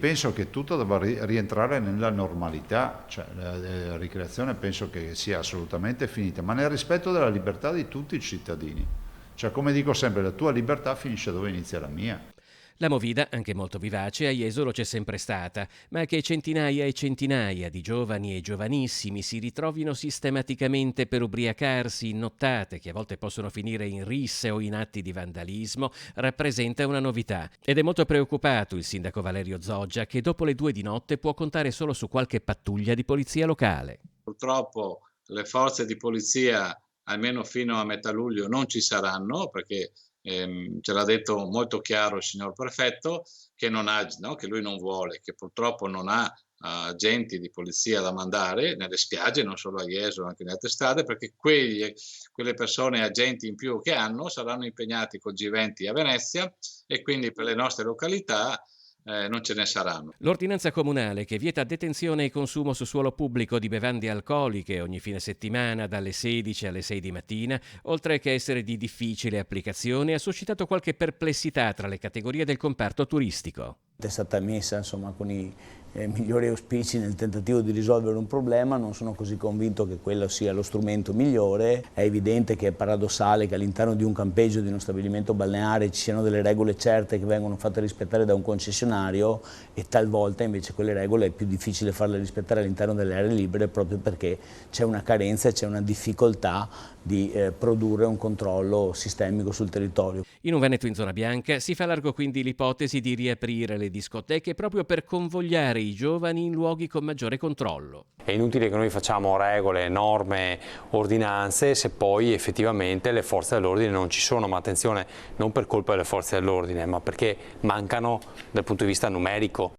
Penso che tutto debba rientrare nella normalità, cioè la ricreazione penso che sia assolutamente finita, ma nel rispetto della libertà di tutti i cittadini. Cioè, come dico sempre, la tua libertà finisce dove inizia la mia. La movida, anche molto vivace, a Jesolo c'è sempre stata, ma che centinaia e centinaia di giovani e giovanissimi si ritrovino sistematicamente per ubriacarsi in nottate, che a volte possono finire in risse o in atti di vandalismo, rappresenta una novità. Ed è molto preoccupato il sindaco Valerio Zoggia, che dopo le 2 di notte può contare solo su qualche pattuglia di polizia locale. Purtroppo le forze di polizia, almeno fino a metà luglio, non ci saranno perché ce l'ha detto molto chiaro il signor prefetto che non ha, no, che lui non vuole, che purtroppo non ha agenti di polizia da mandare nelle spiagge, non solo a Jesolo, anche nelle altre strade, perché quelle persone, agenti in più che hanno, saranno impegnati col G20 a Venezia e quindi per le nostre località non ce ne saranno. L'ordinanza comunale che vieta detenzione e consumo su suolo pubblico di bevande alcoliche ogni fine settimana dalle 16 alle 6 di mattina, oltre che essere di difficile applicazione, ha suscitato qualche perplessità tra le categorie del comparto turistico. È stata messa insomma, con i migliori auspici nel tentativo di risolvere un problema, non sono così convinto che quello sia lo strumento migliore. È evidente che è paradossale che all'interno di un campeggio, di uno stabilimento balneare, ci siano delle regole certe che vengono fatte rispettare da un concessionario e talvolta invece quelle regole è più difficile farle rispettare all'interno delle aree libere proprio perché c'è una carenza e c'è una difficoltà di produrre un controllo sistemico sul territorio. In un Veneto in zona bianca si fa largo quindi l'ipotesi di riaprire le discoteche proprio per convogliare i giovani in luoghi con maggiore controllo. È inutile che noi facciamo regole, norme, ordinanze se poi effettivamente le forze dell'ordine non ci sono, ma attenzione, non per colpa delle forze dell'ordine, ma perché mancano dal punto di vista numerico.